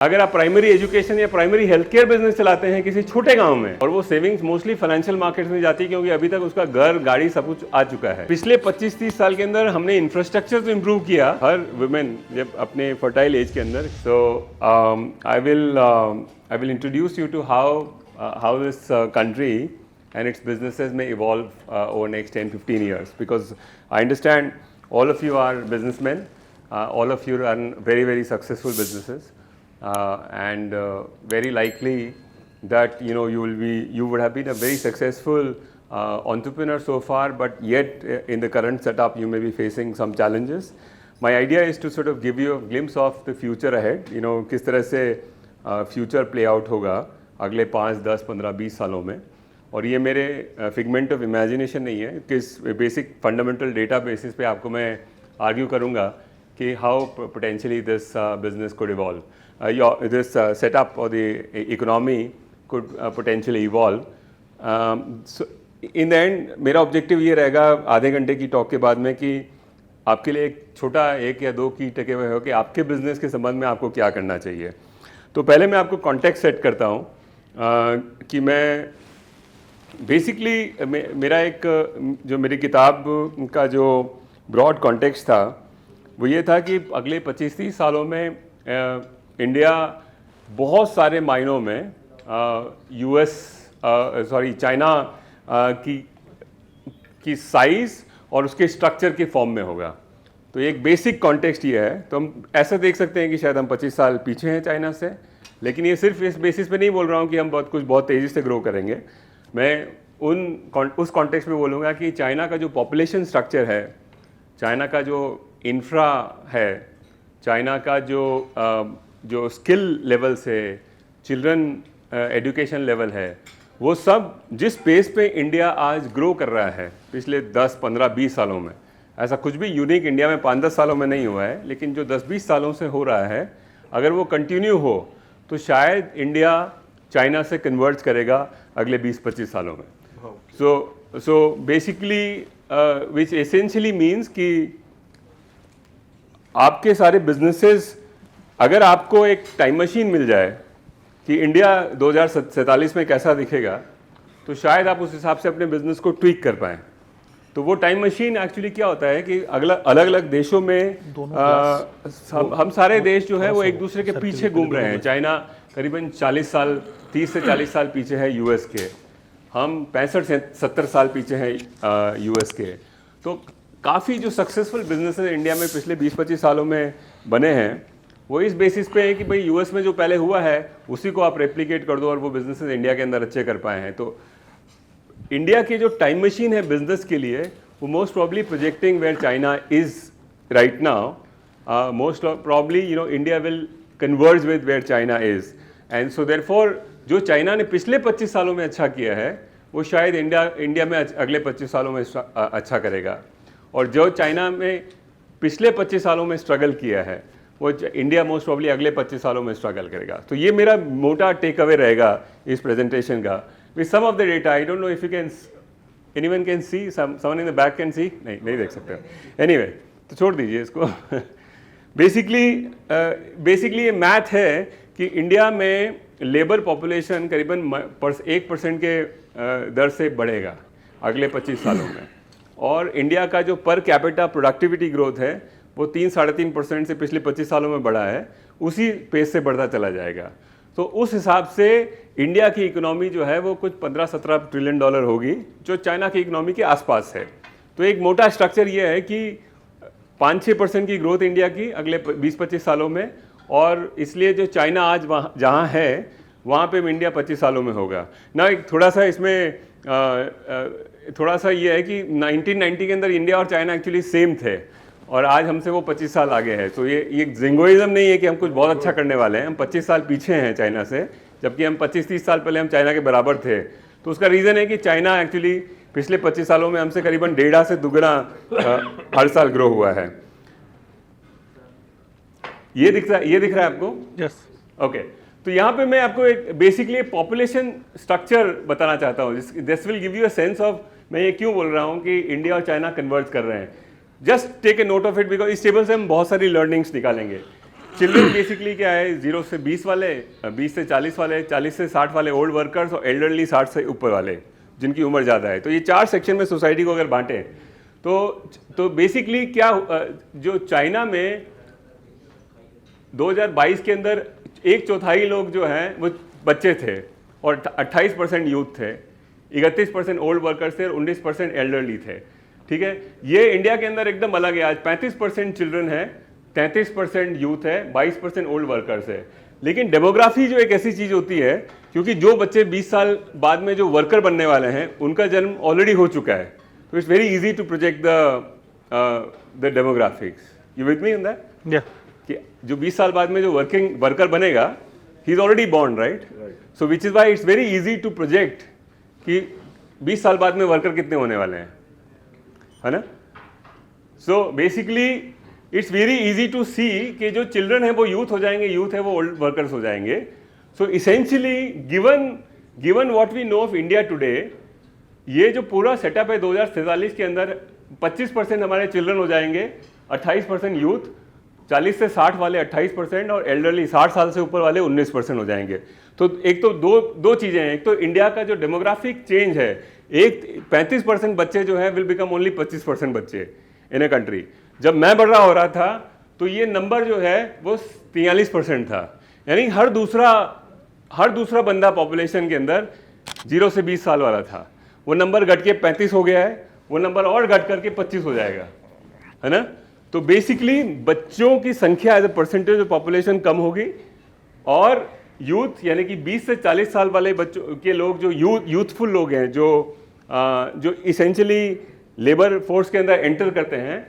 अगर आप primary education या प्राइमरी हेल्थ केयर बिजनेस चलाते हैं किसी छोटे गांव में, और वो सेविंग्स मोस्टली फाइनेंशियल मार्केट्स में जाती है क्योंकि अभी तक उसका घर गाड़ी सब कुछ आ चुका है। पिछले 25-30 साल के अंदर हमने इंफ्रास्ट्रक्चर तो इम्प्रूव किया हर वुमेन जब अपने फर्टाइल एज के अंदर। So I will introduce you to how this country and its businesses may evolve over next 10-15 years, because I understand all of you are businessmen, all of you run very successful businesses, and very likely that you would have been a very successful entrepreneur so far, but yet in the current setup you may be facing some challenges. My idea is to sort of give you a glimpse of the future ahead, किस तरह से future play out होगा अगले 5, 10, 15, 20 सालों में। और ये मेरे फिगमेंट ऑफ इमेजिनेशन नहीं है, किस बेसिक फंडामेंटल डेटा बेसिस पे आपको मैं आर्ग्यू करूँगा कि how potentially this business could evolve, this setup और the economy could potentially evolve. In the end मेरा ऑब्जेक्टिव ये रहेगा आधे घंटे की टॉक के बाद में कि आपके लिए एक छोटा 1 या 2 की टेक अवे हो कि आपके बिजनेस के संबंध में आपको क्या करना चाहिए। तो पहले मैं आपको कॉन्टेक्स्ट सेट करता हूँ कि मैं बेसिकली मेरा एक जो मेरी किताब का जो ब्रॉड कॉन्टेक्स्ट था वो ये था कि अगले 25-30 सालों में इंडिया बहुत सारे मायनों में चाइना की साइज़ और उसके स्ट्रक्चर के फॉर्म में होगा। तो एक बेसिक कॉन्टेक्स्ट ये है। तो हम ऐसा देख सकते हैं कि शायद हम 25 साल पीछे हैं चाइना से, लेकिन ये सिर्फ इस बेसिस पे नहीं बोल रहा हूँ कि हम बहुत तेज़ी से ग्रो करेंगे। मैं उस कॉन्टेक्स्ट में बोलूँगा कि चाइना का जो पॉपुलेशन स्ट्रक्चर है, चाइना का जो इंफ्रा है, चाइना का जो स्किल लेवल से चिल्ड्रन एजुकेशन लेवल है, वो सब जिस पेस पे इंडिया आज ग्रो कर रहा है पिछले 10, 15, 20 सालों में, ऐसा कुछ भी यूनिक इंडिया में 5-10 सालों में नहीं हुआ है, लेकिन जो 10-20 सालों से हो रहा है, अगर वो कंटिन्यू हो तो शायद इंडिया चाइना से कन्वर्ज करेगा अगले 20-25 सालों में। So basically which essentially means कि आपके सारे बिजनेसेस, अगर आपको एक टाइम मशीन मिल जाए कि इंडिया 2047 में कैसा दिखेगा, तो शायद आप उस हिसाब से अपने बिजनेस को ट्वीक कर पाएँ। तो वो टाइम मशीन एक्चुअली क्या होता है कि अलग अलग देशों में हम सारे देश जो है वो एक दूसरे के पीछे घूम रहे हैं। चाइना करीबन 30 से 40 साल पीछे है यूएस के, हम 65 से 70 साल पीछे हैं यूएस के। तो काफ़ी जो सक्सेसफुल बिजनेसेस इंडिया में पिछले 20-25 सालों में बने हैं वो इस बेसिस पे है कि भाई यूएस में जो पहले हुआ है उसी को आप रेप्लिकेट कर दो और वो बिजनेसेस इंडिया के अंदर अच्छे कर पाए हैं। तो इंडिया की जो टाइम मशीन है बिजनेस के लिए, वो most probably projecting where China is right now, most probably India will converge with where China is, and so therefore जो चाइना ने पिछले 25 सालों में अच्छा किया है वो शायद इंडिया में अगले 25 सालों में अच्छा करेगा, और जो चाइना में पिछले 25 सालों में स्ट्रगल किया है वो इंडिया मोस्ट प्रॉब्ली अगले 25 सालों में स्ट्रगल करेगा। तो ये मेरा मोटा टेक अवे रहेगा इस प्रेजेंटेशन का। With some of the data, I don't know if you can, anyone can see, someone in the back can see, नहीं देख सकते। एनीवे, तो छोड़ दीजिए इसको। बेसिकली ये मैथ है कि इंडिया में लेबर पॉपुलेशन करीबन 1% के दर से बढ़ेगा अगले 25 सालों में, और इंडिया का जो पर कैपिटा प्रोडक्टिविटी ग्रोथ है वो 3-3.5% से पिछले 25 सालों में बढ़ा है, उसी पेस से बढ़ता चला जाएगा। तो उस हिसाब से इंडिया की इकोनॉमी जो है वो कुछ 15-17 ट्रिलियन डॉलर होगी, जो चाइना की इकोनॉमी के आसपास है। तो एक मोटा स्ट्रक्चर ये है कि 5-6% की ग्रोथ इंडिया की अगले 20-25 सालों में, और इसलिए जो चाइना आज जहाँ है वहाँ पे इंडिया 25 सालों में होगा ना। एक थोड़ा सा इसमें थोड़ा सा ये है कि 1990 के अंदर इंडिया और चाइना एक्चुअली सेम थे, और आज हमसे वो 25 साल आगे है। तो ये जिंगोइज्म नहीं है कि हम कुछ बहुत अच्छा करने वाले हैं, हम 25 साल पीछे हैं चाइना से, जबकि हम 25-30 साल पहले हम चाइना के बराबर थे। तो उसका रीज़न है कि चाइना एक्चुअली पिछले 25 सालों में हमसे करीबन 1.5 से दुगना हर साल ग्रो हुआ है। ये दिख रहा है आपको? यस। ओके, तो यहाँ पे मैं आपको एक बेसिकली पॉपुलेशन स्ट्रक्चर बताना चाहता हूँ। This will give you a sense of मैं ये क्यों बोल रहा हूँ कि इंडिया और चाइना कन्वर्ज कर रहे हैं। Just take a note of it, because इस टेबल से हम बहुत सारी लर्निंग्स निकालेंगे। चिल्ड्रन बेसिकली क्या है, 0 से 20 वाले, 20 से 40 वाले, 40 से 60 वाले ओल्ड वर्कर्स और एल्डरली 60 से ऊपर वाले जिनकी उम्र ज़्यादा है। तो ये 4 सेक्शन में सोसाइटी को अगर बांटें तो बेसिकली क्या, जो चाइना में 2022 के अंदर 1/4 लोग जो हैं वो बच्चे थे और 28% यूथ थे, 31% ओल्ड वर्कर्स थे और 19% एल्डरली थे। ठीक है, ये इंडिया के अंदर एकदम अलग है। आज 35% चिल्ड्रन है, 33% यूथ है, 22% ओल्ड वर्कर्स है। लेकिन डेमोग्राफी जो एक ऐसी चीज़ होती है, क्योंकि जो बच्चे 20 साल बाद में जो वर्कर बनने वाले हैं उनका जन्म ऑलरेडी हो चुका है, तो it's very easy to project the demographics. You with me in that? या कि जो 20 साल बाद में जो वर्कर बनेगा, he is already born, right? So which is why it's very easy to project कि 20 साल बाद में वर्कर कितने होने वाले हैं, है ना? So basically it's very easy to see कि जो चिल्ड्रन है वो यूथ हो जाएंगे, यूथ है वो ओल्ड वर्कर्स हो जाएंगे। So essentially given what we know of India today, ये जो पूरा सेटअप है 2047 के अंदर 25% हमारे चिल्ड्रन हो जाएंगे, 28% यूथ, 40 से 60 वाले 28% और एल्डरली 60 साल से ऊपर वाले 19% हो जाएंगे। तो एक तो दो चीज़ें हैं, एक तो इंडिया का जो डेमोग्राफिक चेंज है, एक 35% बच्चे जो है विल बिकम ओनली 25% बच्चे इन ए कंट्री। जब मैं बड़ा हो रहा था तो ये नंबर जो है वो 43% था, यानी हर दूसरा बंदा पॉपुलेशन के अंदर 0 से 20 साल वाला था। वो नंबर घट के 35 हो गया है, वो नंबर और घट करके 25 हो जाएगा, है ना? तो बेसिकली बच्चों की संख्या as a percentage of population कम होगी और यूथ यानी कि 20 से 40 साल वाले बच्चों के लोग जो यूथफुल लोग हैं, जो इसेंशियली लेबर फोर्स के अंदर एंटर करते हैं,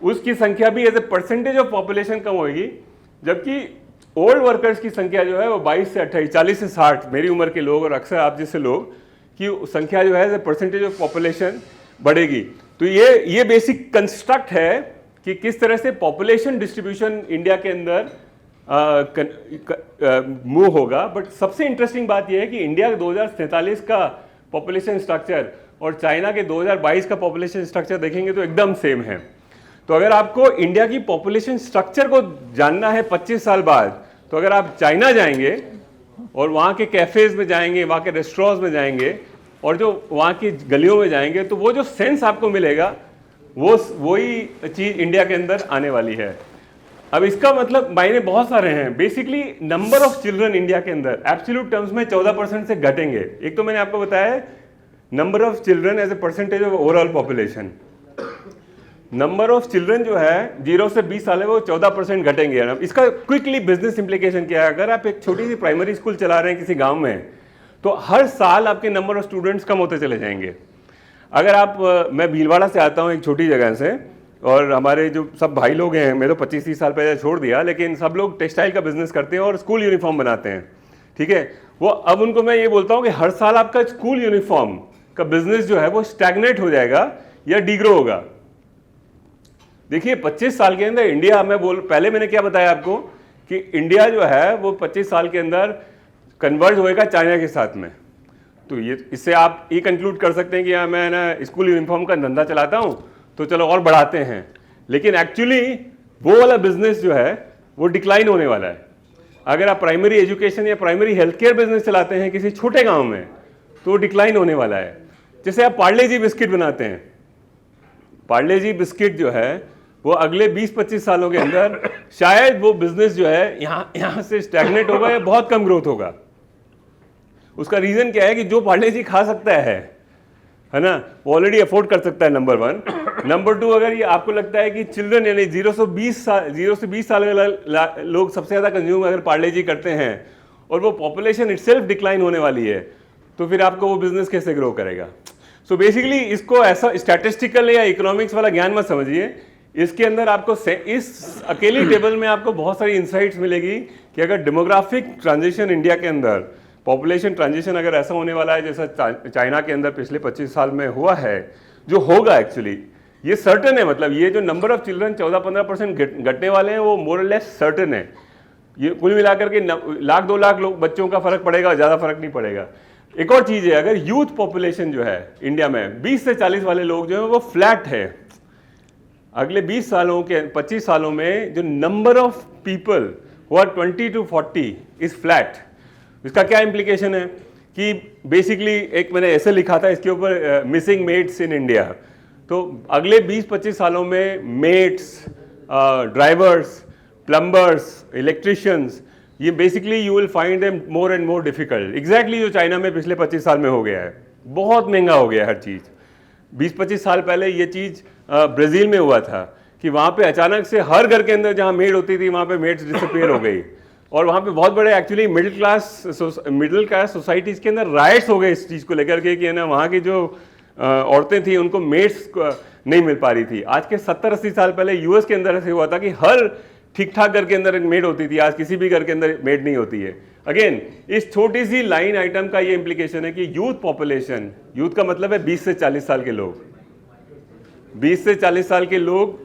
उसकी संख्या भी as a percentage of population कम होगी। जबकि ओल्ड वर्कर्स की संख्या जो है वो 22 से 28, 40 से 60 मेरी उम्र के लोग और अक्सर आप जैसे लोग की संख्या जो है as a percentage of population बढ़ेगी। तो ये बेसिक कंस्ट्रक्ट है कि किस तरह से पॉपुलेशन डिस्ट्रीब्यूशन इंडिया के अंदर मूव होगा। बट सबसे इंटरेस्टिंग बात यह है कि इंडिया 2047 का पॉपुलेशन स्ट्रक्चर और चाइना के 2022 का पॉपुलेशन स्ट्रक्चर देखेंगे तो एकदम सेम है। तो अगर आपको इंडिया की पॉपुलेशन स्ट्रक्चर को जानना है 25 साल बाद, तो अगर आप चाइना जाएंगे और वहाँ के कैफ़ेज़ में जाएंगे, वहाँ के रेस्टोरेंट्स में जाएंगे और जो वहाँ की गलियों में जाएंगे, तो वो जो सेंस आपको मिलेगा वही चीज़ इंडिया के अंदर आने वाली है। अब इसका मतलब मायने बहुत सारे हैं। Basically number of children India के अंदर एब्सोल्यूट टर्म्स में 14% से घटेंगे। एक तो मैंने आपको बताया number of children as a percentage of overall population. Number of children जो है 0 से 20 साल है वो 14% घटेंगे। इसका क्विकली बिजनेस इंप्लीकेशन क्या है? अगर आप एक छोटी सी प्राइमरी स्कूल चला रहे हैं किसी गांव में, तो हर साल आपके नंबर ऑफ स्टूडेंट्स कम होते चले जाएंगे। अगर आप मैं भीलवाड़ा से आता हूँ, एक छोटी जगह से, और हमारे जो सब भाई लोग हैं, मैं तो 25-30 साल पहले छोड़ दिया, लेकिन सब लोग टेक्सटाइल का बिजनेस करते हैं और स्कूल यूनिफॉर्म बनाते हैं। ठीक है, वो अब उनको मैं ये बोलता हूँ कि हर साल आपका स्कूल यूनिफॉर्म का बिजनेस जो है वो स्टैग्नेट हो जाएगा या डिग्रो होगा। देखिए 25 साल के अंदर इंडिया, पहले मैंने क्या बताया आपको कि इंडिया जो है वो 25 साल के अंदर कन्वर्ज होएगा चाइना के साथ में। तो ये इससे आप ये कंक्लूड कर सकते हैं कि हाँ मैं ना स्कूल यूनिफॉर्म का धंधा चलाता हूँ तो चलो और बढ़ाते हैं, लेकिन एक्चुअली वो वाला बिजनेस जो है वो डिक्लाइन होने वाला है। अगर आप प्राइमरी एजुकेशन या प्राइमरी हेल्थ केयर बिजनेस चलाते हैं किसी छोटे गाँव में, तो वो डिक्लाइन होने वाला है। जैसे आप पार्ले जी बिस्किट बनाते हैं, पार्ले जी बिस्किट जो है वो अगले 20-25 सालों के अंदर शायद वो बिजनेस जो है यहाँ से स्टैग्नेट होगा या बहुत कम ग्रोथ होगा। उसका रीजन क्या है कि जो पार्ले जी खा सकता है ना, वो ऑलरेडी अफोर्ड कर सकता है, नंबर 1। नंबर 2, अगर ये आपको लगता है कि चिल्ड्रन यानी 0 से 20 साल के लोग सबसे ज़्यादा कंज्यूम अगर पार्ले जी करते हैं और वो पॉपुलेशन इटसेल्फ डिक्लाइन होने वाली है, तो फिर आपको वो बिजनेस कैसे ग्रो करेगा? सो बेसिकली इसको ऐसा स्टैटिस्टिकल या इकोनॉमिक्स वाला ज्ञान मत समझिए। इसके अंदर आपको इस अकेली टेबल में आपको बहुत सारी इंसाइट्स मिलेगी कि अगर डेमोग्राफिक ट्रांजिशन इंडिया के अंदर, पॉपुलेशन ट्रांजिशन अगर ऐसा होने वाला है जैसा चाइना के अंदर पिछले 25 साल में हुआ है, जो होगा एक्चुअली ये सर्टन है। मतलब ये जो नंबर ऑफ चिल्ड्रन 14-15% घटने वाले हैं वो मोर और लेस सर्टन है। ये कुल मिलाकर के 1-2 लाख लोग बच्चों का फर्क पड़ेगा, ज़्यादा फर्क नहीं पड़ेगा। एक और चीज़ है, अगर यूथ पॉपुलेशन जो है इंडिया में 20 से 40 वाले लोग जो है वो फ्लैट है। अगले 25 सालों में जो नंबर ऑफ पीपल और 20 to 40 इज फ्लैट। इसका क्या इम्प्लीकेशन है कि बेसिकली एक मैंने ऐसे लिखा था इसके ऊपर मिसिंग मेट्स इन इंडिया। तो अगले 20-25 सालों में मेट्स, ड्राइवर्स, प्लम्बर्स, इलेक्ट्रिशियंस, ये basically you will find them more and more difficult. Exactly जो चाइना में पिछले 25 साल में हो गया है, बहुत महंगा हो गया है हर चीज़। 20-25 साल पहले ये चीज़ ब्राज़ील में हुआ था कि वहाँ पे अचानक से हर घर के अंदर जहाँ मेड होती थी वहाँ पे मेड्स डिसअपीयर हो गई, और वहाँ पे बहुत बड़े एक्चुअली मिडिल क्लास सोसाइटीज़ के अंदर राइट्स हो गए इस चीज़ को लेकर के कि ना वहाँ की जो औरतें थी उनको मेड्स नहीं मिल पा रही थी। आज के 70-80 साल पहले यूएस के अंदर ऐसे हुआ था कि हर ठीक ठाक घर के अंदर एक मेड होती थी, आज किसी भी घर के अंदर मेड नहीं होती है। अगेन इस छोटी सी लाइन आइटम का ये इंप्लीकेशन है कि यूथ पॉपुलेशन, यूथ का मतलब है 20 से 40 साल के लोग, 20 से 40 साल के लोग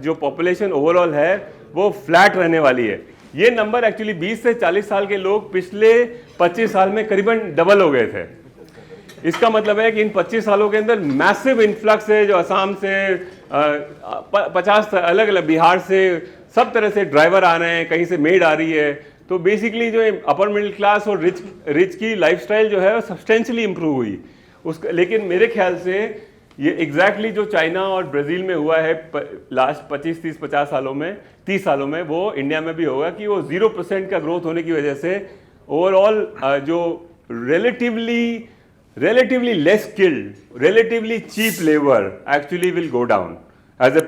जो पॉपुलेशन ओवरऑल है वो फ्लैट रहने वाली है। ये नंबर एक्चुअली 20 से 40 साल के लोग पिछले 25 साल में करीबन डबल हो गए थे। इसका मतलब है कि इन 25 सालों के अंदर मैसिव इन्फ्लक्स है, जो असम से 50 अलग अलग, बिहार से, सब तरह से ड्राइवर आ रहे हैं, कहीं से मेड आ रही है। तो बेसिकली जो अपर मिडिल क्लास और रिच की लाइफस्टाइल जो है वो सब्सटेंशियली इंप्रूव हुई उसका। लेकिन मेरे ख्याल से ये एग्जैक्टली जो चाइना और ब्राज़ील में हुआ है लास्ट 25-30-50 सालों में, 30 सालों में, वो इंडिया में भी होगा कि वो 0% का ग्रोथ होने की वजह से ओवरऑल जो relatively less skilled, relatively cheap labor actually will go down as a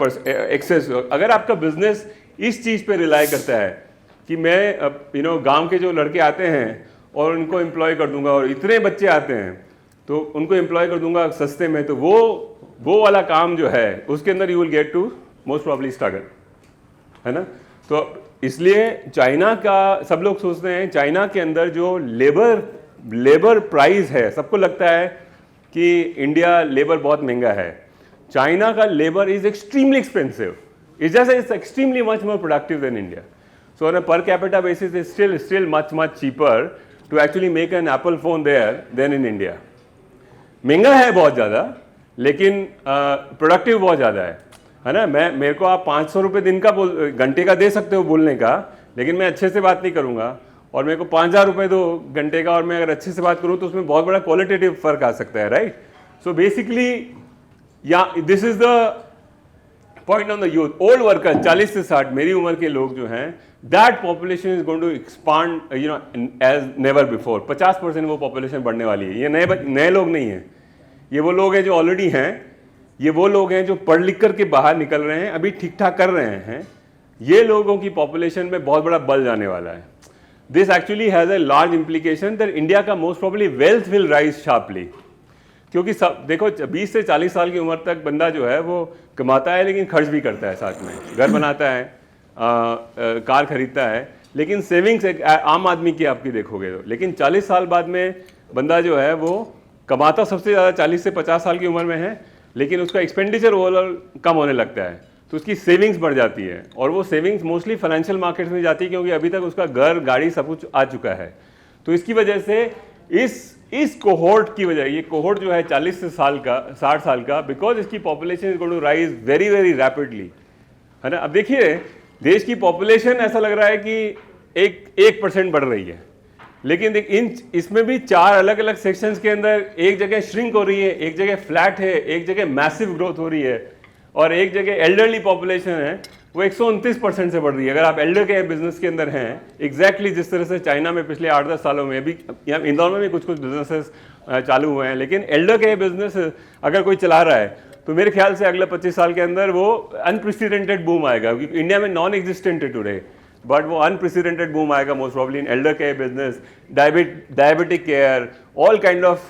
excess। अगर आपका बिजनेस इस चीज़ पे रिलाई करता है कि मैं गांव के जो लड़के आते हैं और उनको एम्प्लॉय कर दूंगा, और इतने बच्चे आते हैं तो उनको एम्प्लॉय कर दूंगा सस्ते में, तो वो वाला काम जो है उसके अंदर you will get to most probably struggle, है ना। तो इसलिए चाइना का, सब लोग सोचते हैं चाइना के अंदर जो लेबर प्राइस है, सबको लगता है कि इंडिया लेबर बहुत महंगा है। चाइना का labour is extremely expensive, it's just it's extremely much more productive than India. So on a per capita basis is still much cheaper to actually make an Apple phone there than in India. महंगा है बहुत ज़्यादा, लेकिन productive बहुत ज़्यादा है ना। मेरे को आप 500 रुपये दिन का घंटे का दे सकते हो बोलने का, लेकिन मैं अच्छे से बात नहीं करूँगा, और मेरे को 5000 रुपये दो घंटे का, और मैं अगर अच्छे से बात करूँ तो उसमें बहुत बड़ा क्वालिटेटिव फर्क आ सकता है, right. So basically this is the point on the youth. Old worker 40 से 60 मेरी उम्र के लोग जो हैं, that population is going to expand as never before. 50% वो पॉपुलेशन बढ़ने वाली है। ये नए लोग नहीं हैं, ये वो लोग हैं जो ऑलरेडी हैं, ये वो लोग हैं जो पढ़ लिख करके बाहर निकल रहे हैं, अभी ठीक ठाक कर रहे हैं। ये लोगों की पॉपुलेशन में बहुत बड़ा बल जाने वाला है। This actually has a large implication that India का most probably wealth will rise sharply। क्योंकि सब देखो 20 से 40 साल की उम्र तक बंदा जो है वो कमाता है, लेकिन खर्च भी करता है, साथ में घर बनाता है, कार खरीदता है, लेकिन सेविंग्स एक आम आदमी की आपकी देखोगे तो। लेकिन 40 साल बाद में बंदा जो है वो कमाता सबसे ज़्यादा 40 से 50 साल की उम्र में है, लेकिन उसका एक्सपेंडिचर ओवरऑल कम होने लगता है, तो उसकी सेविंग्स बढ़ जाती है, और वो सेविंग्स मोस्टली फाइनेंशियल मार्केट्स में जाती है, क्योंकि अभी तक उसका घर, गाड़ी सब कुछ आ चुका है। तो इसकी वजह से इस कोहोर्ट की वजह, ये कोहोर्ट जो है 40 से 60 साल का, बिकॉज इसकी population is going to rise very very rapidly, है ना। अब देखिए देश की पॉपुलेशन ऐसा लग रहा है कि 1% बढ़ रही है, लेकिन इसमें भी 4 अलग अलग सेक्शंस के अंदर एक जगह श्रिंक हो रही है, एक जगह फ्लैट है, एक जगह मैसिव ग्रोथ हो रही है, और एक जगह एल्डरली पॉपुलेशन है वो 129% से बढ़ रही है। अगर आप एल्डर के बिजनेस के अंदर हैं, एग्जैक्टली जिस तरह से चाइना में पिछले 8-10 सालों में, अभी यहाँ इंदौर में भी कुछ बिजनेसेस चालू हुए हैं, लेकिन एल्डर के बिजनेस अगर कोई चला रहा है तो मेरे ख्याल से अगले 25 साल के अंदर वो अनप्रेसिडेंटेड बूम आएगा, क्योंकि इंडिया में नॉन एग्जिस्टेंट है टुडे, बट वो अनप्रेसिडेंटेड बूम आएगा most probably in elder care business, diabetic care, all kind of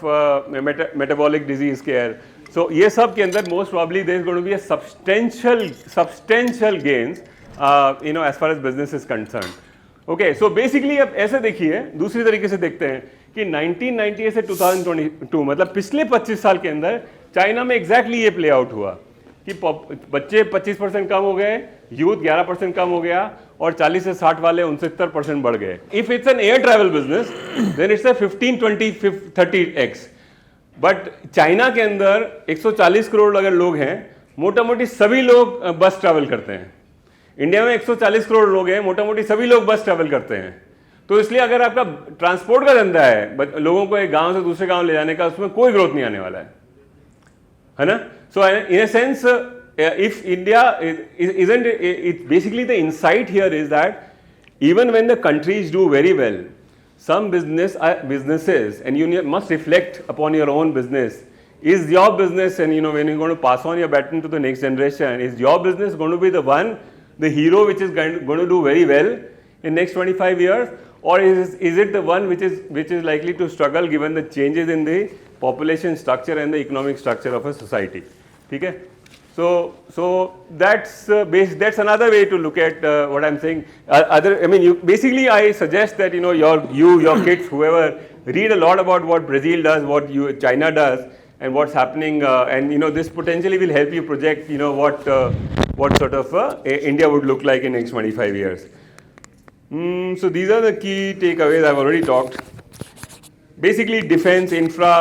metabolic disease care. So ये सब के अंदर most probably there is going to be a substantial gains as far as business is concerned। Okay, so basically अब ऐसे देखिए, दूसरी तरीके से देखते हैं कि 1998 से 2022 मतलब पिछले 25 साल के अंदर चाइना में एग्जैक्टली ये प्ले आउट हुआ कि बच्चे 25% कम हो गए, यूथ 11% कम हो गया, और 40 से 60 वाले 69% बढ़ गए। If it's an air travel business then it's a 15-20-30x। But China के अंदर 140 करोड़ अगर लोग हैं, मोटा मोटी सभी लोग बस ट्रैवल करते हैं। इंडिया में 140 करोड़ लोग हैं, मोटा मोटी सभी लोग बस ट्रैवल करते हैं। तो इसलिए अगर आपका ट्रांसपोर्ट का धंधा है, लोगों को एक गांव से दूसरे गांव ले जाने का, उसमें कोई ग्रोथ नहीं आने वाला है ना। So in a sense if India isn't it basically the insight here is that even when the countries do very well, some businesses, and you must reflect upon your own business. Is your business, and when you're going to pass on your baton to the next generation, is your business going to be the hero which is going to do very well in next 25 years, or is it the one which is likely to struggle given the changes in the population structure and the economic structure of a society? Okay? So that's another way to look at what I'm saying. Basically I suggest that your kids, whoever, read a lot about what Brazil does, what China does, and what's happening, and this potentially will help you project what sort of India would look like in next 25 years. So these are the key takeaways. I've already talked. Basically defence infra,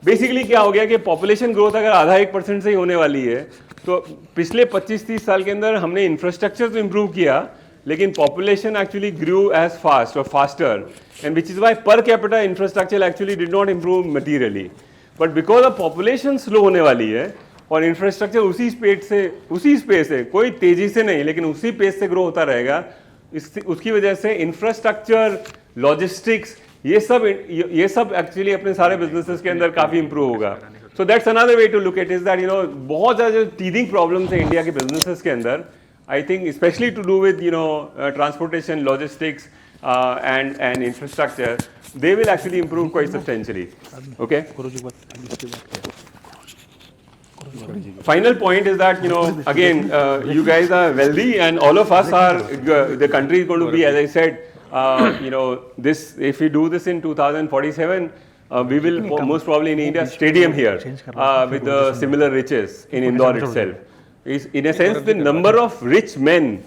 basically क्या हो गया कि population growth अगर आधा 1% से ही होने वाली है, तो पिछले 25-30 साल के अंदर हमने इंफ्रास्ट्रक्चर तो इम्प्रूव किया, लेकिन पॉपुलेशन एक्चुअली ग्रू एज फास्ट और faster, and which is why per capita infrastructure actually did not improve materially. But because of population slow होने वाली है और इंफ्रास्ट्रक्चर उसी स्पेस से कोई तेजी से नहीं लेकिन उसी पेस से ग्रो होता रहेगा, उसकी वजह से इंफ्रास्ट्रक्चर, लॉजिस्टिक्स, ये सब एक्चुअली अपने सारे बिजनेसेस के अंदर काफी इंप्रूव होगा. So that's another way to look at is that बहुत ज्यादा जो टीदिंग प्रॉब्लम्स है इंडिया के बिजनेसेस के अंदर, I think specially to do with transportation, logistics and infrastructure, they will actually improve quite substantially. Okay. Final point is that again you guys are wealthy and all of us are, the country is going to be, as I said, this, if we do this in 2047, we will most probably need a stadium here with the similar riches in Indore itself. In a sense, the number of rich men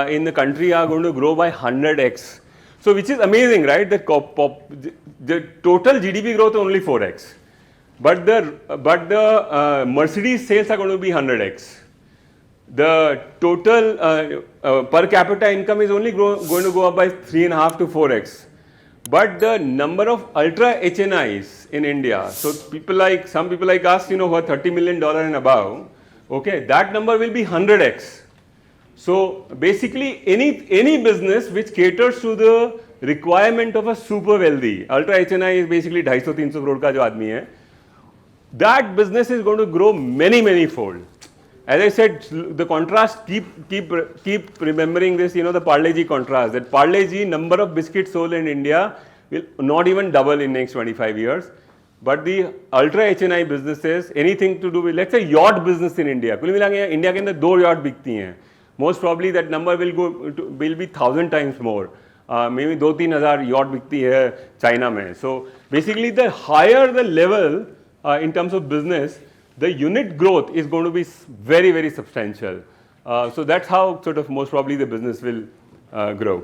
in the country are going to grow by 100x. So which is amazing, right? The total GDP growth is only 4x. But the Mercedes sales are going to be 100x. The total per capita income is only going to go up by 3.5 to 4x. But the number of ultra HNIs in India, so some people like us, who are $30 million and above, okay, that number will be 100x. So basically any business which caters to the requirement of a super wealthy, ultra HNI is basically 250-300 crore ka jo aadmi hai, that business is going to grow many fold. As I said, the contrast, keep remembering this, the Parle-G contrast, that Parle-G number of biscuits sold in India will not even double in next 25 years. But the ultra HNI businesses, anything to do with, let's say yacht business in India, कुल मिला के India के अंदर 2 yacht बिकती हैं. Most probably that number will be 1,000 times more. Maybe 2-3 हज़ार yacht बिकती है China में. So basically the higher the level in terms of business, the unit growth is going to be very substantial. So that's how sort of most probably the business will grow.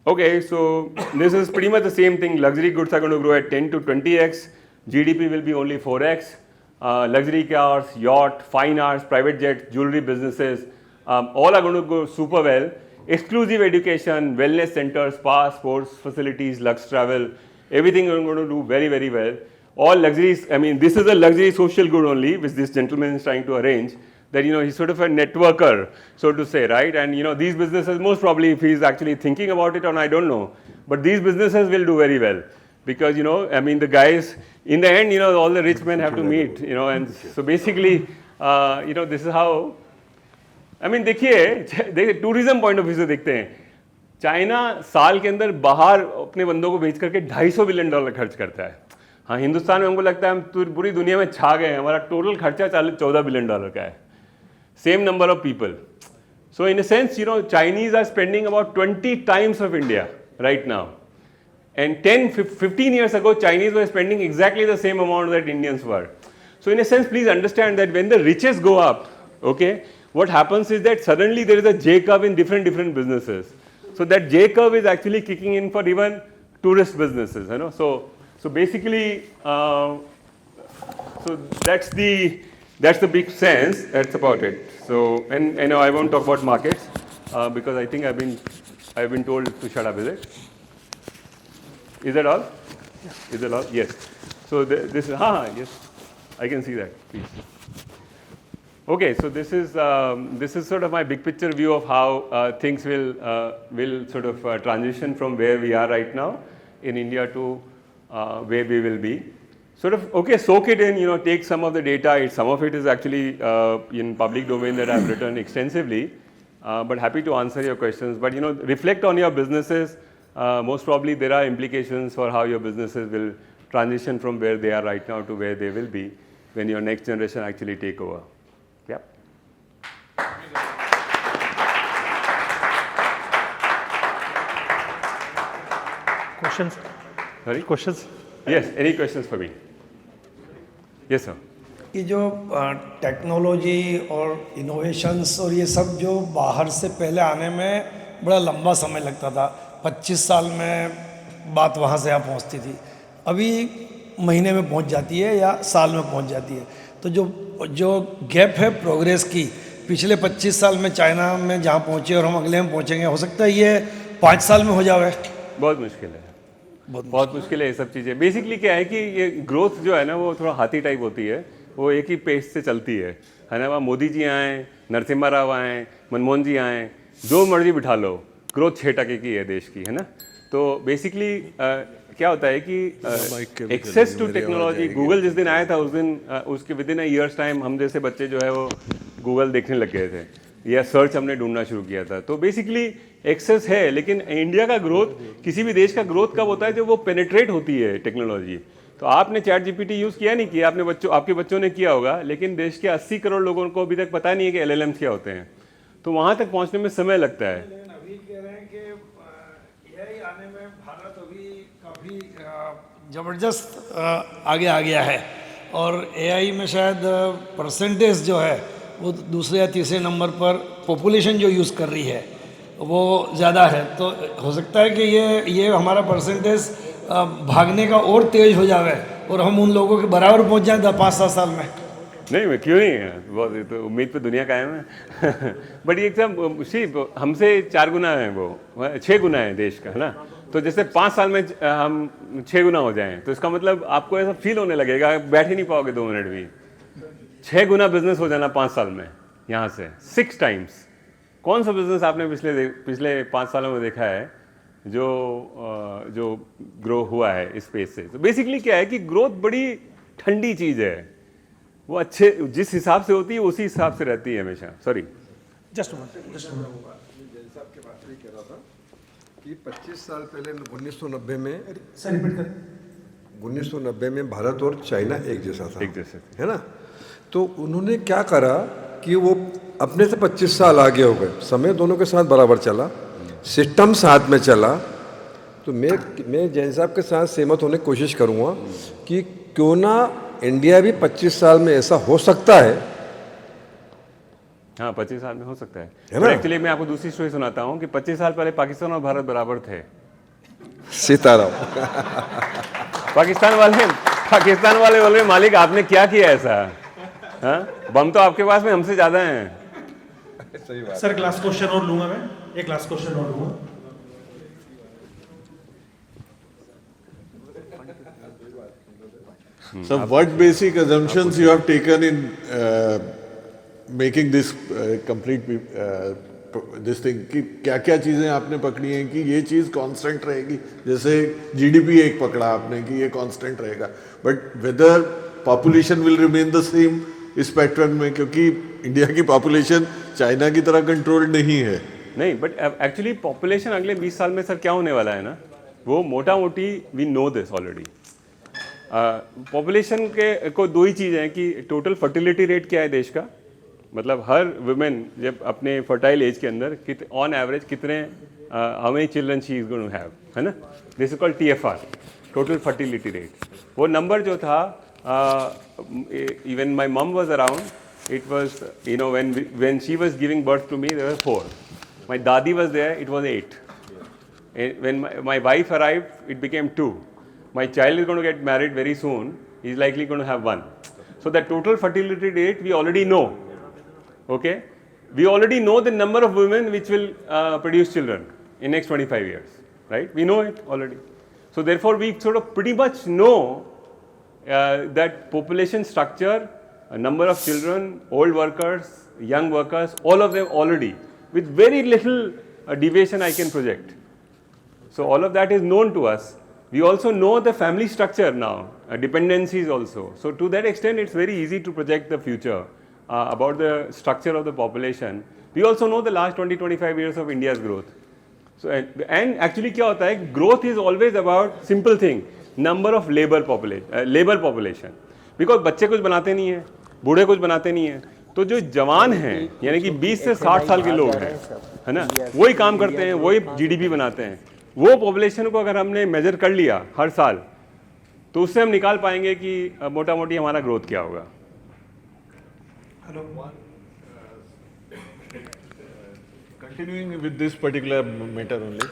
Okay, so this is pretty much the same thing. Luxury goods are going to grow at 10 to 20x. GDP will be only 4x. Luxury cars, yacht, fine arts, private jets, jewelry businesses, all are going to go super well. Exclusive education, wellness centers, spa, sports facilities, Lux Travel, everything is going to do very well. All luxuries, this is a luxury social good only, which this gentleman is trying to arrange, that he's sort of a networker, so to say, right? And these businesses, most probably if he's actually thinking about it, or I don't know, but these businesses will do very well. Because the guys, in the end, all the rich men have to meet, and so basically, this is how, देखिए tourism point of view से देखते हैं, China साल के अंदर बाहर अपने बंदों को भेज करके $250 बिलियन खर्च करता है. हाँ, हिंदुस्तान में हमको लगता है हम पूरी दुनिया में छा गए हैं, हमारा टोटल खर्चा $14 बिलियन का है, same number of people. So in a sense Chinese are spending about 20 times of India right now. And 10-15 years ago, Chinese were spending exactly the same amount that Indians were. So in a sense, please understand that when the riches go up, okay, what happens is that suddenly there is a J-curve in different businesses. So that J-curve is actually kicking in for even tourist businesses, So basically, so that's the big sense. That's about it. So, and I won't talk about markets because I think I've been told to shut up. Is it? Is that all? Is that all? Yes. So this is yes, I can see that. Please. Okay, so this is sort of my big picture view of how things will sort of transition from where we are right now in India to where we will be. Sort of, okay, soak it in, take some of the data. Some of it is actually in public domain that I've written extensively, but happy to answer your questions. But, reflect on your businesses. Most probably there are implications for how your businesses will transition from where they are right now to where they will be when your next generation actually take over. Yep. Questions? Sorry? Questions? Yes, any questions for me? Yes, sir. ये जो technology और innovations और ये सब जो बाहर से पहले आने में बड़ा लंबा समय लगता था, 25 साल में बात वहाँ से यहाँ पहुँचती थी, अभी महीने में पहुँच जाती है या साल में पहुँच जाती है। तो जो गैप है प्रोग्रेस की, पिछले 25 साल में चाइना में जहाँ पहुँचे और हम अगले में पहुँचेंगे, हो सकता है ये 5 साल में हो जाए? बहुत मुश्किल है, बहुत मुश्किल है ये सब चीज़ें। बेसिकली क्या है कि ये ग्रोथ जो है ना वो थोड़ा हाथी टाइप होती है, वो एक ही पेस से चलती है ना। वहाँ मोदी जी आए, नरसिम्हा राव आए, मनमोहन जी आए, जो मर्जी बिठा लो, ग्रोथ 6% की है देश की, है ना। तो बेसिकली क्या होता है कि एक्सेस टू टेक्नोलॉजी, गूगल जिस दिन आया था उस दिन उसके with in a years time हम जैसे बच्चे जो है वो गूगल देखने लग गए थे या सर्च हमने ढूंढना शुरू किया था। तो बेसिकली एक्सेस है, लेकिन इंडिया का ग्रोथ, किसी भी देश का ग्रोथ कब होता है जब वो पेनिट्रेट होती है टेक्नोलॉजी। तो आपने चैट जीपीटी यूज़ किया नहीं किया, आपके बच्चों ने किया होगा, लेकिन देश के 80 करोड़ लोगों को अभी तक पता नहीं है कि LLMs क्या होते हैं। तो वहाँ तक पहुँचने में समय लगता है। अभी कह रहे हैं कि AI आने में भारत अभी काफ़ी ज़बरदस्त आगे आ गया है, और AI में शायद परसेंटेज जो है वो दूसरे या तीसरे नंबर पर पॉपुलेशन जो यूज़ कर रही है वो ज़्यादा है। तो हो सकता है कि ये हमारा परसेंटेज भागने का और तेज हो जाए और हम उन लोगों के बराबर पहुंच जाएं 5-7 साल में। नहीं, क्यों नहीं है, बहुत तो उम्मीद पे दुनिया कायम है। बट ये एकदम हमसे 4 गुना है, वो 6 गुना है देश का, है ना। तो जैसे 5 साल में हम 6 गुना हो जाएं, तो इसका मतलब आपको ऐसा फील होने लगेगा, बैठ ही नहीं पाओगे 2 मिनट भी। 6 गुना बिजनेस हो जाना 5 साल में, यहाँ से 6 टाइम्स। कौन सा बिजनेस आपने पिछले 5 सालों में देखा है जो ग्रो हुआ है इस स्पेस से? तो बेसिकली क्या है कि ग्रोथ बड़ी ठंडी चीज़ है, वो अच्छे जिस हिसाब से होती है उसी हिसाब से रहती है हमेशा। सॉरी, जस्ट जैसा आपके बात भी कह रहा था कि 25 साल पहले 1990 में, सर रिपीट कर। 1990 में भारत और चाइना एक जैसा था, एक जैसे है ना। तो उन्होंने क्या करा कि वो अपने से 25 साल आगे हो गए, समय दोनों के साथ बराबर चला, सिस्टम साथ में चला। तो मैं जैन साहब के साथ सहमत होने की कोशिश करूँगा कि क्यों ना इंडिया भी 25 साल में ऐसा हो सकता है। हाँ, 25 साल में हो सकता है ना। एक्चुअली मैं आपको दूसरी स्टोरी सुनाता हूँ कि 25 साल पहले पाकिस्तान और भारत बराबर थे। सीताराम। पाकिस्तान वाले बोल रहे मालिक आपने क्या किया ऐसा, हाँ, बम तो आपके पास में हमसे ज़्यादा हैं। सही बात। सर लास्ट क्वेश्चन और लूंगा मैं, एक लास्ट क्वेश्चन और लूंगा। So what basic assumptions you have taken in making this complete this thing, कि क्या क्या चीज़ें आपने पकड़ी हैं कि ये चीज़ कांस्टेंट रहेगी? जैसे GDP एक पकड़ा आपने कि ये कांस्टेंट रहेगा, but whether population will remain the same इस पैटर्न में, क्योंकि इंडिया की पॉपुलेशन चाइना की तरह कंट्रोल नहीं है। नहीं, बट एक्चुअली पॉपुलेशन अगले 20 साल में सर क्या होने वाला है ना, वो मोटा मोटी we know this already. Population के को 2 ही चीज़ें हैं कि टोटल फर्टिलिटी रेट क्या है देश का, मतलब हर वुमेन जब अपने फर्टाइल एज के अंदर ऑन एवरेज कितने how many children she is going to have, है ना। This is called TFR, total fertility rate. वो नंबर जो था, even my mum was around, it was when she was giving birth to me there were 4. My dadi was there, it was 8. When my wife arrived it became 2. My child is going to get married very soon, he is likely going to have 1. So the total fertility rate we already know, okay. we already know the number of women which will produce children in next 25 years, right? We know it already. So therefore, we sort of pretty much know that population structure, a number of children, old workers, young workers, all of them already, with very little deviation I can project. So all of that is known to us. We also know the family structure now, dependencies also. So to that extent, it's very easy to project the future about the structure of the population. We also know the last 20-25 years of India's growth. So and actually क्या होता है, growth is always about simple thing, number of labor population. Because बच्चे कुछ बनाते नहीं हैं, बूढ़े कुछ बनाते नहीं हैं, तो जो जवान हैं, यानी कि 20 से 60 साल के लोग हैं, है ना, वही काम करते हैं, वही जीडीपी बनाते हैं. वो पॉपुलेशन को अगर हमने मेजर कर लिया हर साल, तो उससे हम निकाल पाएंगे कि मोटा मोटी हमारा ग्रोथ क्या होगा. Continuing with this particular matter only,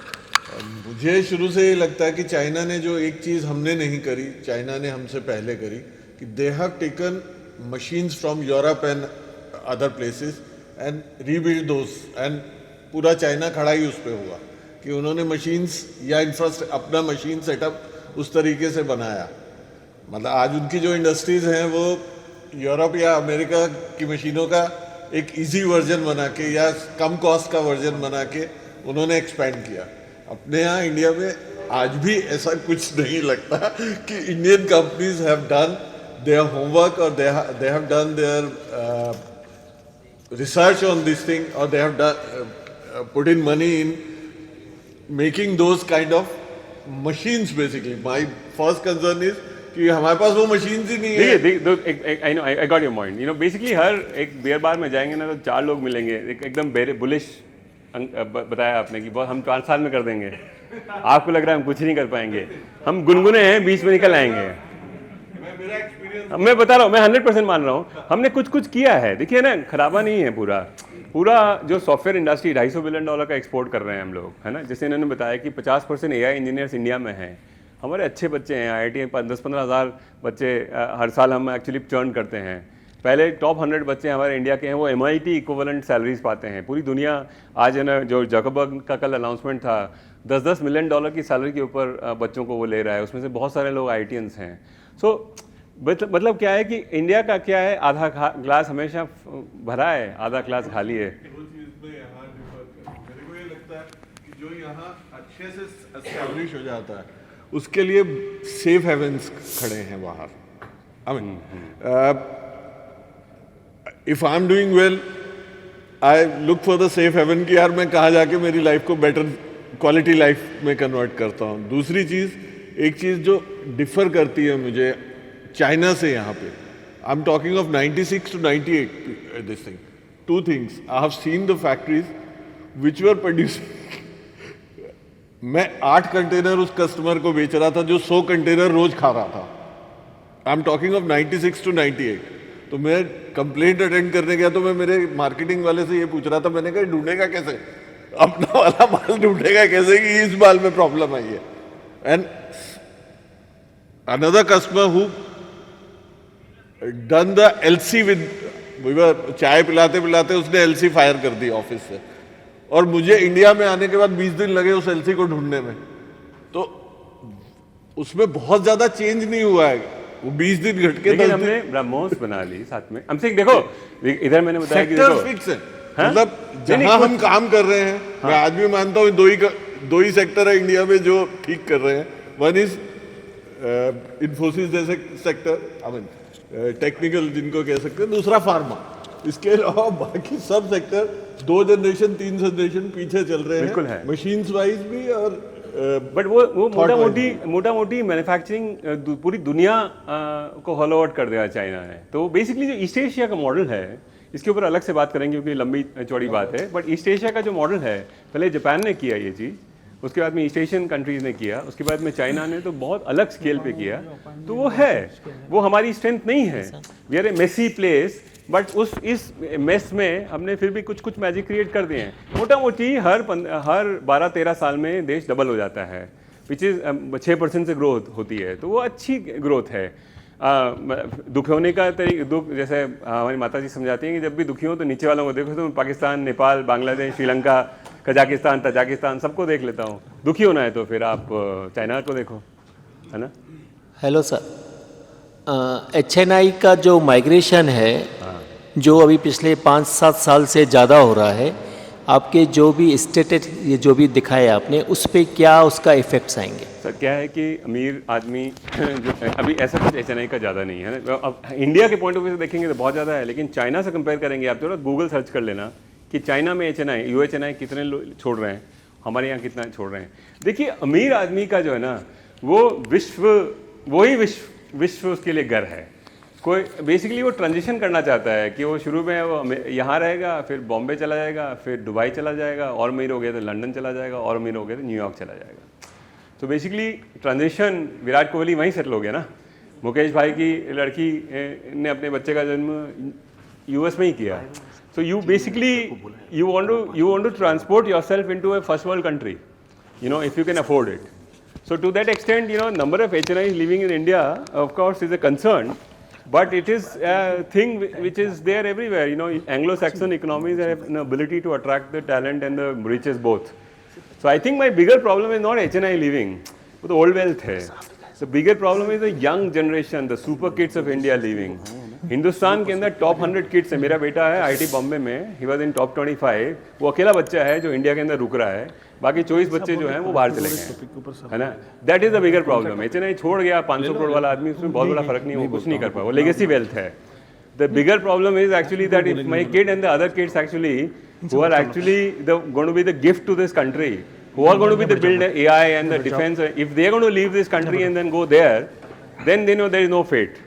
मुझे शुरू से ये लगता है कि चाइना ने जो एक चीज़ हमने नहीं करी, चाइना ने हमसे पहले करी, कि they have taken machines from Europe and other places and rebuild those, and पूरा चाइना खड़ा ही उस पर हुआ कि उन्होंने मशीन्स या अपना मशीन सेटअप उस तरीके से बनाया. मतलब आज उनकी जो इंडस्ट्रीज़ हैं वो यूरोप या अमेरिका की मशीनों का एक इजी वर्जन बना के या कम कॉस्ट का वर्जन बना के उन्होंने एक्सपैंड किया. अपने यहाँ इंडिया में आज भी ऐसा कुछ नहीं लगता कि Indian companies have done their homework और they have done their research on this thing और they have put in money in making those kind of machines. Basically my first concern is कि हमारे पास वो मशीन्स ही नहीं है. I got your point. You know basically हर एक बियर बार में जाएंगे ना तो 4 लोग मिलेंगे, एकदम बुलिश बताया आपने कि बहुत हम 4 साल में कर देंगे. आपको लग रहा है हम कुछ नहीं कर पाएंगे, हम गुनगुने हैं, बीच में निकल आएंगे. मैं बता रहा हूँ, मैं 100% मान रहा हूँ, हमने कुछ किया है. देखिए ना, खराबा नहीं है पूरा जो सॉफ्टवेयर इंडस्ट्री $250 बिलियन का एक्सपोर्ट कर रहे हैं हम लोग, है ना. जैसे इन्होंने बताया कि 50% AI इंजीनियर्स इंडिया में हैं. हमारे अच्छे बच्चे हैं, IIT 10-15 हज़ार बच्चे हर साल हम एक्चुअली चर्न करते हैं. पहले टॉप 100 बच्चे हमारे इंडिया के हैं, वो MIT इक्विवेलेंट सैलरीज पाते हैं. पूरी दुनिया आज है ना, जो जकबर्ग का कल अनाउंसमेंट था, $10 मिलियन की सैलरी के ऊपर बच्चों को वो ले रहा है. उसमें से बहुत सारे लोग IITians हैं. सो मतलब क्या है कि इंडिया का क्या है, आधा ग्लास हमेशा भरा है, आधा ग्लास खाली है. मेरे को ये लगता है कि जो यहाँ अच्छे से एस्टैब्लिश हो जाता है उसके लिए सेफ हेवन्स खड़े हैं बाहर. I mean if I am doing well I look for the safe haven कि यार मैं कहाँ जाके मेरी लाइफ को बेटर क्वालिटी लाइफ में कन्वर्ट करता हूँ. दूसरी चीज़, एक चीज़ जो डिफर करती है मुझे चाइना से यहाँ पे, I am talking of 96 to 98 this thing. 2 things. I have seen the factories which were producing. मैं 8 कंटेनर उस कस्टमर को बेच रहा था जो 100 कंटेनर रोज खा रहा था. I am talking of 96 to 98. तो मैं कंप्लेंट अटेंड करने गया तो मैं मेरे मार्केटिंग वाले से ये पूछ रहा था, मैंने कहा ढूंढेगा कैसे, अपना वाला माल ढूंढेगा कैसे कि इस माल में प्रॉब्लम आई है. And another customer who done the LC with, चाय पिलाते पिलाते उसने LC फायर कर दी ऑफिस से, और मुझे इंडिया में आने के बाद 20 दिन लगे उस LC को ढूंढने में. तो उसमें बहुत ज्यादा चेंज नहीं हुआ है, वो 20 दिन घट के. लेकिन हमने ब्रह्मोस बना ली साथ में. हमसे देखो, इधर मैंने बताया कि देखो फिक्स है. मतलब जहां हम काम कर रहे हैं, मैं आज भी मानता हूँ दो ही सेक्टर है इंडिया में जो ठीक कर रहे हैं. वन इज इंफोसिस जैसे सेक्टर, आई मीन टेक्निकल जिनको कह सकते हैं, दूसरा फार्मा. इसके अलावा बाकी सब सेक्टर 2 जनरेशन 3 जनरेशन पीछे चल रहे हैं. बिल्कुल है, मशीन्स वाइज भी. और बट वो मोटा मोटी मैन्युफैक्चरिंग पूरी दुनिया को हॉलो आउट कर दिया चाइना ने. तो बेसिकली जो ईस्ट एशिया का मॉडल है, इसके ऊपर अलग से बात करेंगे क्योंकि लंबी चौड़ी बात है. बट ईस्ट एशिया का जो मॉडल है, पहले जापान ने किया ये चीज़, उसके बाद में ईस्ट एशियन कंट्रीज़ ने किया, उसके बाद में चाइना ने तो बहुत अलग स्केल पे किया. तो वो है, वो हमारी स्ट्रेंथ नहीं है. We are a messy place, but इस मेस में हमने फिर भी कुछ मैजिक क्रिएट कर दिए हैं. मोटा मोटी हर 12-13 साल में देश डबल हो जाता है, विच इज़ 6% से ग्रोथ होती है. तो वो अच्छी ग्रोथ है. दुख होने का दुख जैसे हमारी माता जी समझाती हैं कि जब भी दुखी हो तो नीचे वालों को देखो, तो पाकिस्तान, नेपाल, बांग्लादेश, श्रीलंका, कजाकिस्तान, तजाकिस्तान सबको देख लेता हूँ। दुखी होना है तो फिर आप चाइना को देखो, है ना। हेलो सर, HNI का जो माइग्रेशन है, जो अभी पिछले 5-7 साल से ज़्यादा हो रहा है, आपके जो भी स्टेटेड ये जो भी दिखाया आपने, उस पर क्या उसका इफ़ेक्ट्स आएंगे? सर क्या है कि अमीर आदमी जो अभी ऐसा कुछ HNI का ज़्यादा नहीं है ना। अब इंडिया के पॉइंट ऑफ व्यू से देखेंगे तो बहुत ज़्यादा है, लेकिन चाइना से कंपेयर करेंगे आप, थोड़ा गूगल सर्च कर लेना कि चाइना में HNI, UHNI कितने छोड़ रहे हैं, हमारे यहाँ कितना छोड़ रहे हैं। देखिए अमीर आदमी का जो है ना, वो विश्व उसके लिए घर है। कोई बेसिकली वो ट्रांजिशन करना चाहता है कि वो शुरू में वो यहाँ रहेगा, फिर बॉम्बे चला जाएगा, फिर दुबई चला जाएगा, और अमीर हो गया तो लंदन चला जाएगा, और अमीर हो गया तो न्यूयॉर्क चला जाएगा। तो बेसिकली ट्रांजिशन, विराट कोहली वहीं सेटल हो गया ना। मुकेश भाई की लड़की ने अपने बच्चे का जन्म US में ही किया। So you basically you want to transport yourself into a first world country, you know, if you can afford it. So to that extent, you know, number of HNIs living in India, of course, is a concern, but it is a thing which is there everywhere. You know, Anglo-Saxon economies have an ability to attract the talent and the riches both. So I think my bigger problem is not HNI living, but the old wealth है. The bigger problem is the young generation, the super kids of India living. Hindustan के अंदर top 100 kids है। मेरा बेटा है IIT Bombay में, he was in top 25। वो अकेला बच्चा है जो इंडिया के अंदर रुक रहा है, बाकी 24 बच्चे जो हैं वो बाहर चले गए हैं, है ना। That is the bigger problem. HNI छोड़ गया 500 करोड़ वाला आदमी, उसमें बहुत बड़ा फर्क नहीं, वो कुछ नहीं कर पाया, वो लेगेसी वेल्थ है। The bigger problem is actually that if my kid and the other kids actually who are actually going to be the gift to this country, who are going to be the build AI and the defense, if they are going to leave this country and then go there, then they know there is no fate.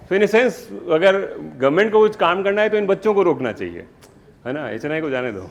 So in a sense, अगर government को कुछ काम करना है तो इन बच्चों को रोकना चाहिए, है ना। HNI को जाने दो।